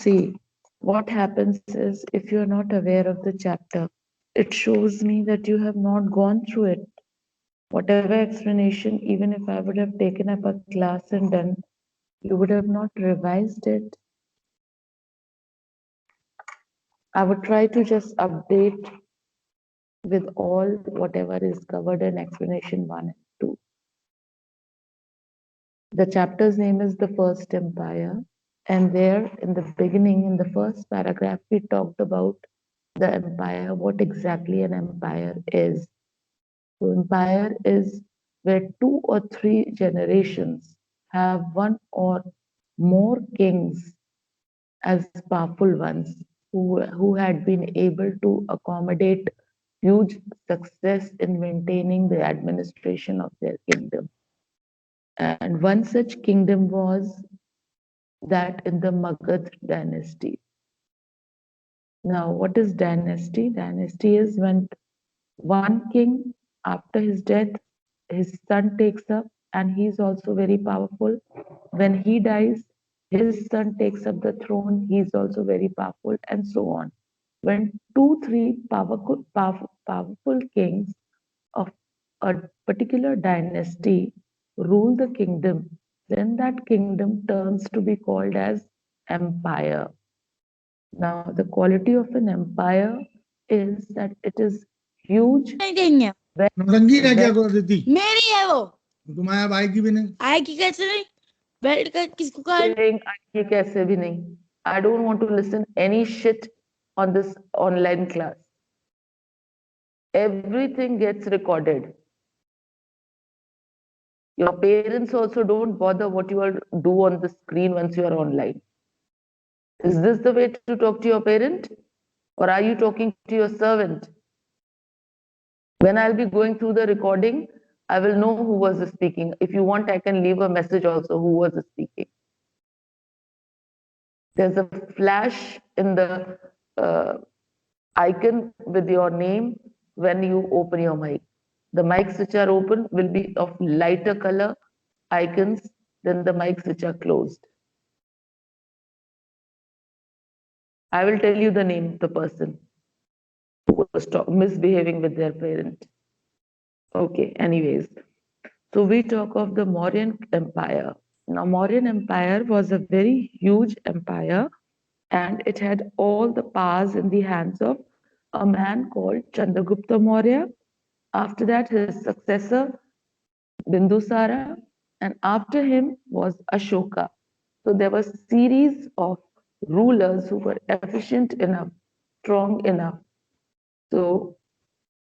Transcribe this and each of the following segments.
See, what happens is if you're not aware of the chapter, it shows me that you have not gone through it. Whatever explanation, even if I would have taken up a class and done, you would have not revised it. I would try to just update with all whatever is covered in explanation 1 and 2. The chapter's name is The First Empire, and there in the beginning, in the first paragraph, we talked about the empire, what exactly an empire is. So, empire is where 2 or 3 generations have one or more kings as powerful ones who had been able to accommodate huge success in maintaining the administration of their kingdom. And one such kingdom was that in the Magadh dynasty. Now, what is dynasty? Dynasty is when one king, after his death, his son takes up and he is also very powerful. When he dies, his son takes up the throne, he is also very powerful, and so on. When 2, 3 powerful kings of a particular dynasty rule the kingdom, then that kingdom turns to be called as empire. Now, the quality of an empire is that it is huge. नहीं देंगे नौरंगी है क्या को देती मेरी है वो तुम्हारे भाई की भी नहीं आएगी कैसे नहीं बेल्ट का किसको कहा saying आएगी कैसे भी नहीं. I don't want to listen any shit on this online class. Everything gets recorded. Your parents also don't bother what you all do on the screen once you are online. Is this the way to talk to your parent? Or are you talking to your servant? When I'll be going through the recording, I will know who was speaking. If you want, I can leave a message also who was speaking. There's a flash in the icon with your name when you open your mic. The mics which are open will be of lighter color icons than the mics which are closed. I will tell you the name of the person who was misbehaving with their parent. Okay, anyways. So we talk of the Mauryan Empire. Now, Mauryan Empire was a very huge empire and it had all the powers in the hands of a man called Chandragupta Maurya. After that, his successor, Bindusara, and after him was Ashoka. So there was a series of rulers who were efficient enough, strong enough. So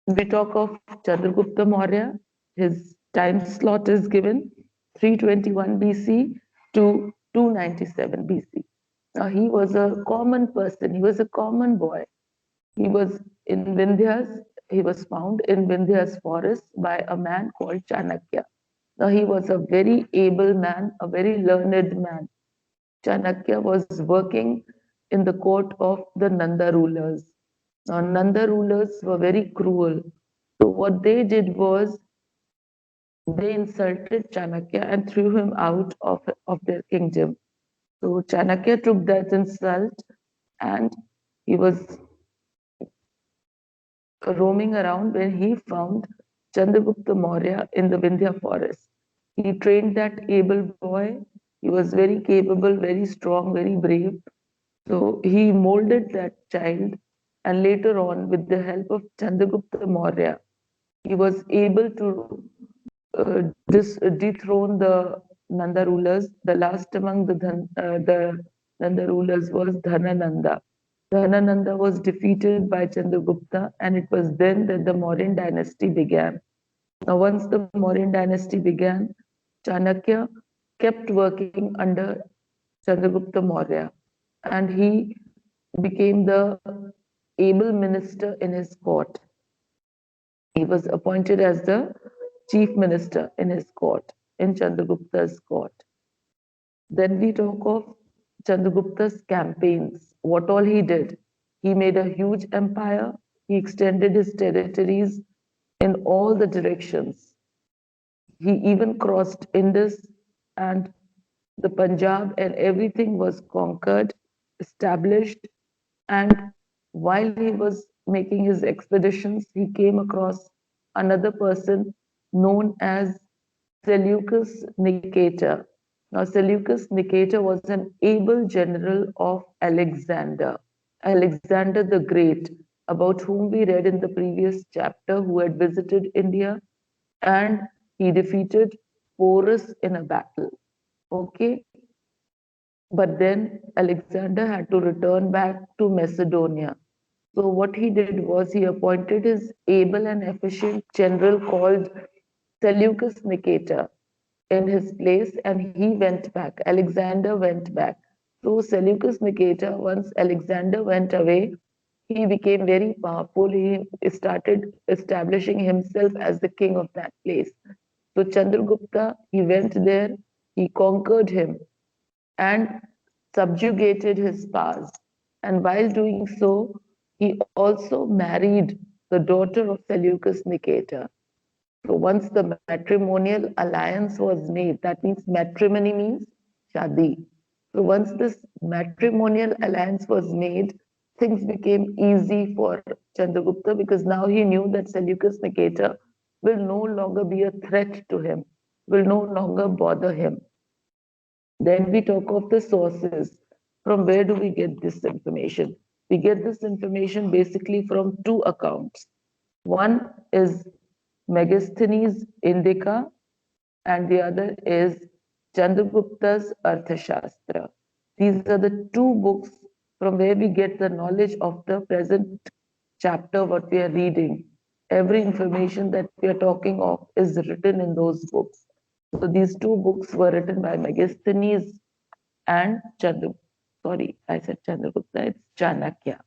we talk of Chandragupta Maurya. His time slot is given 321 BC to 297 BC. Now he was a common person. He was a common boy. He was in Vindhyas. He was found in Vindhyas forest by a man called Chanakya. Now he was a very able man, a very learned man. Chanakya was working in the court of the Nanda rulers. Now Nanda rulers were very cruel. So what they did was they insulted Chanakya and threw him out of their kingdom. So Chanakya took that insult and he was roaming around when he found Chandragupta Maurya in the Vindhya forest. He trained that able boy. He was very capable, very strong, very brave. So he molded that child, and later on, with the help of Chandragupta Maurya, he was able to dethrone the Nanda rulers. The last among the Nanda rulers was Dhanananda. Dhanananda was defeated by Chandragupta, and it was then that the Mauryan dynasty began. Now, once the Mauryan dynasty began, Chanakya kept working under Chandragupta Maurya, and he became the able minister in his court. He was appointed as the chief minister in his court, in Chandragupta's court. Then we talk of Chandragupta's campaigns, what all he did. He made a huge empire, he extended his territories in all the directions. He even crossed Indus and the Punjab, and everything was conquered established, and while he was making his expeditions, he came across another person known as Seleucus Nicator. Now, Seleucus Nicator was an able general of Alexander, Alexander the Great, about whom we read in the previous chapter, who had visited India and he defeated Porus in a battle. Okay, but then Alexander had to return back to Macedonia. So, what he did was he appointed his able and efficient general called Seleucus Nicator in his place, and he went back. Alexander went back. So, Seleucus Nicator, once Alexander went away, he became very powerful. He started establishing himself as the king of that place. So, Chandragupta, he went there, he conquered him, and subjugated his powers. And while doing so, he also married the daughter of Seleucus Nicator. So once the matrimonial alliance was made, that means matrimony means shadi. So once this matrimonial alliance was made, things became easy for Chandragupta because now he knew that Seleucus Nicator will no longer be a threat to him, will no longer bother him. Then we talk of the sources. From where do we get this information? We get this information basically from two accounts. One is Megasthenes Indica, and the other is Chandragupta's Arthashastra. These are the two books from where we get the knowledge of the present chapter, what we are reading. Every information that we are talking of is written in those books. So these two books were written by Megasthenes and I said Chandragupta, it's Chanakya.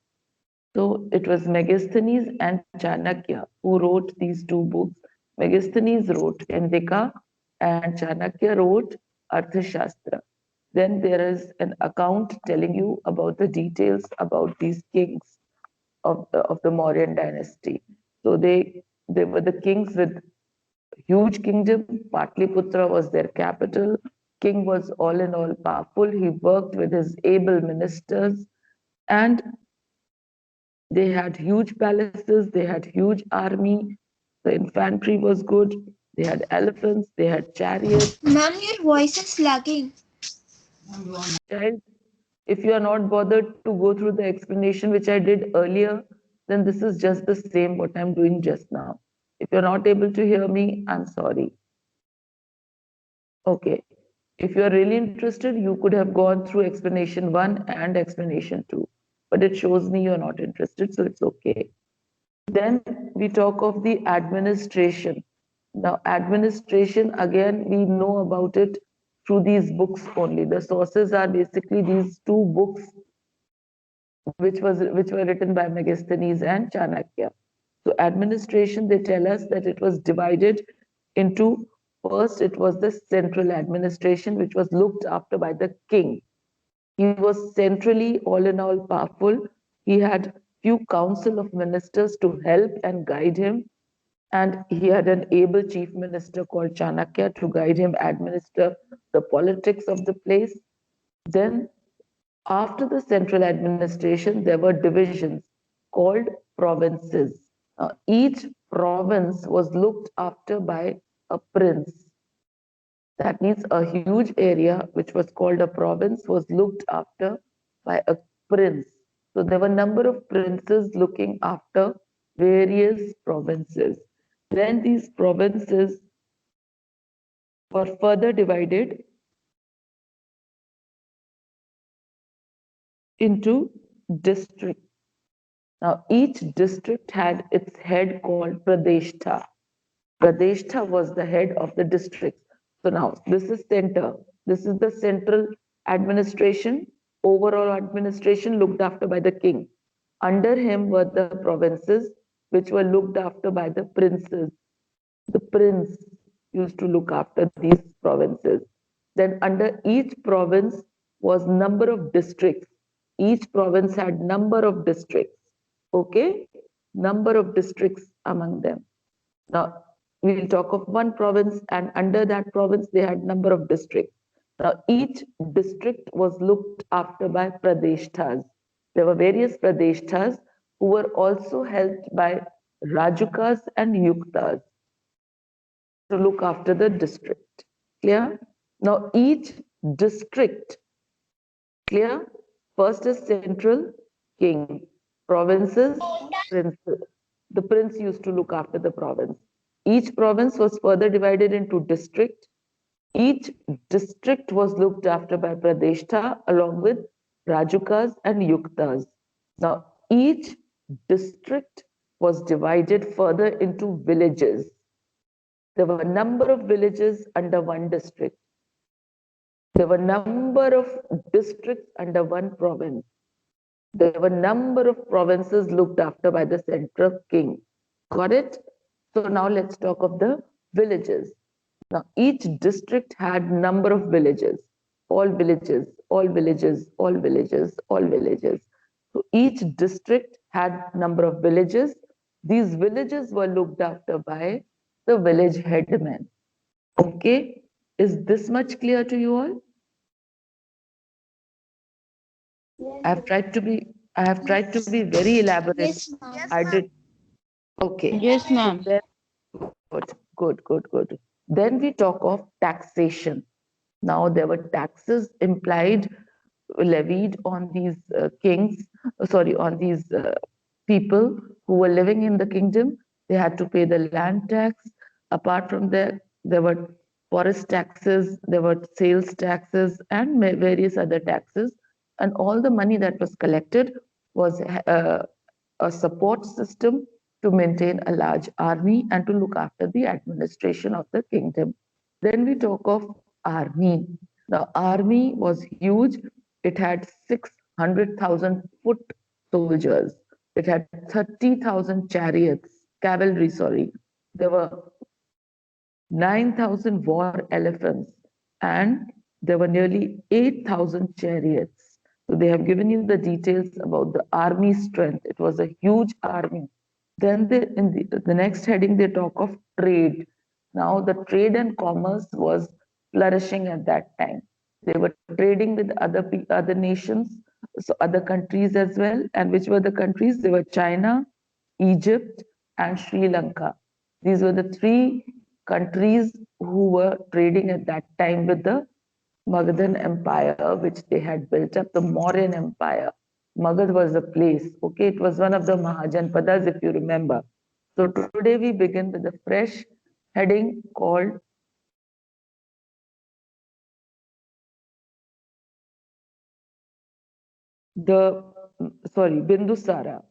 So it was Megasthenes and Chanakya who wrote these two books. Megasthenes wrote Indika and Chanakya wrote Arthashastra. Then there is an account telling you about the details about these kings of the Mauryan dynasty. So they were the kings with huge kingdom. Patliputra was their capital. King was all in all powerful. He worked with his able ministers, and they had huge palaces, they had huge army, the infantry was good, they had elephants, they had chariots. Ma'am, your voice is lagging. Child, if you are not bothered to go through the explanation which I did earlier, then this is just the same what I'm doing just now. If you're not able to hear me, I'm sorry. Okay. If you're really interested, you could have gone through explanation 1 and explanation 2, but it shows me you're not interested, so it's okay. Then we talk of the administration. Now, administration, again, we know about it through these books only. The sources are basically these two books, which were written by Megasthenes and Chanakya. So, administration, they tell us that it was divided into, first, it was the central administration, which was looked after by the king. He was centrally all in all powerful. He had few council of ministers to help and guide him. And he had an able chief minister called Chanakya to guide him administer the politics of the place. Then, after the central administration, there were divisions called provinces. Each province was looked after by a prince. That means a huge area, which was called a province, was looked after by a prince. So there were a number of princes looking after various provinces. Then these provinces were further divided into districts. Now, each district had its head called Pradeshtha. Pradeshtha was the head of the district. So now this is center. This is the central administration, overall administration looked after by the king. Under him were the provinces, which were looked after by the princes. The prince used to look after these provinces. Then under each province was number of districts. Each province had number of districts. Okay, number of districts among them. Now, we will talk of one province, and under that province, they had number of districts. Now, each district was looked after by pradeshtas. There were various pradeshtas who were also helped by rajukas and yuktas to look after the district. Clear? Now, each district, clear? First is central, king. Provinces, princes. The prince used to look after the province. Each province was further divided into district. Each district was looked after by Pradeshta along with Rajukas and Yuktas. Now, each district was divided further into villages. There were a number of villages under one district. There were a number of districts under one province. There were a number of provinces looked after by the central king. Got it? So now let's talk of the villages. Now each district had number of villages, all villages, all villages, all villages, all villages. So each district had number of villages. These villages were looked after by the village headman. Okay, is this much clear to you all? I have tried to be very elaborate. Yes, ma'am. I did. Okay. Yes, ma'am. Then, good. Then we talk of taxation. Now there were taxes levied on these on these people who were living in the kingdom. They had to pay the land tax. Apart from that, there were forest taxes, there were sales taxes, and various other taxes. And all the money that was collected was a support system to maintain a large army and to look after the administration of the kingdom. Then we talk of army. The army was huge. It had 600,000 foot soldiers. It had 30,000 cavalry, sorry. There were 9,000 war elephants and there were nearly 8,000 chariots. So they have given you the details about the army strength. It was a huge army. Then in the next heading, they talk of trade. Now the trade and commerce was flourishing at that time. They were trading with other nations, so other countries as well. And which were the countries? They were China, Egypt, and Sri Lanka. These were the three countries who were trading at that time with the Magadhan Empire, which they had built up, the Mauryan Empire. Magad was a place, okay? It was one of the Mahajanpadas, if you remember. So today we begin with a fresh heading called Bindusara.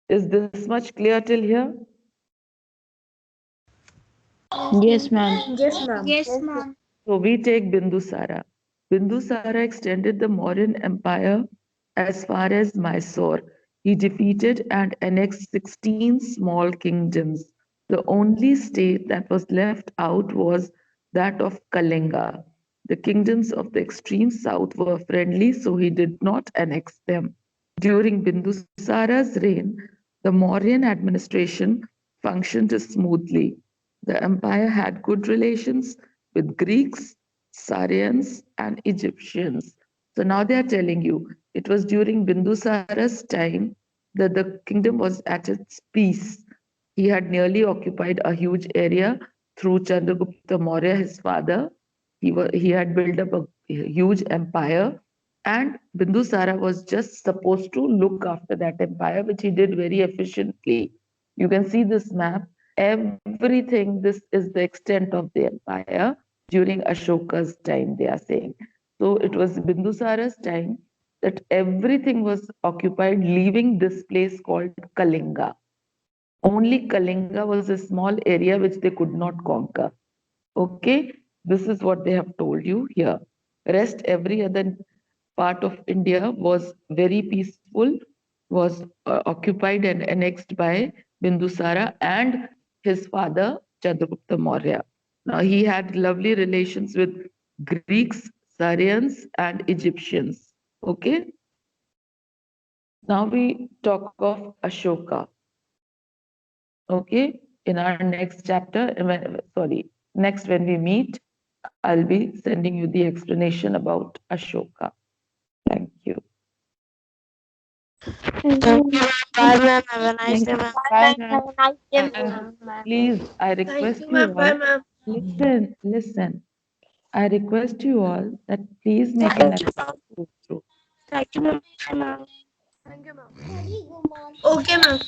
Is this much clear till here? Yes, ma'am. Yes, ma'am. So we take Bindusara. Bindusara extended the Mauryan Empire as far as Mysore. He defeated and annexed 16 small kingdoms. The only state that was left out was that of Kalinga. The kingdoms of the extreme south were friendly, so he did not annex them. During Bindusara's reign, the Mauryan administration functioned smoothly. The empire had good relations with Greeks, Syrians, and Egyptians. So now they are telling you it was during Bindusara's time that the kingdom was at its peace. He had nearly occupied a huge area through Chandragupta Maurya, his father. He had built up a huge empire, and Bindusara was just supposed to look after that empire, which he did very efficiently. You can see this map. Everything, this is the extent of the empire during Ashoka's time, they are saying. So it was Bindusara's time that everything was occupied, leaving this place called Kalinga. Only Kalinga was a small area which they could not conquer. Okay, this is what they have told you here. Rest, every other part of India was very peaceful, was occupied and annexed by Bindusara and his father Chandragupta Maurya. Now he had lovely relations with Greeks, Syrians, and Egyptians. Okay. Now we talk of Ashoka. Okay, in our next chapter, next when we meet, I'll be sending you the explanation about Ashoka. Thank you. Thank you. Bye, ma'am. Have a nice day, ma'am. Bye, ma'am. And please, I request you all, listen. I request you all that please make an effort to go through. Thank you, ma'am. Bye, ma'am. Okay, ma'am.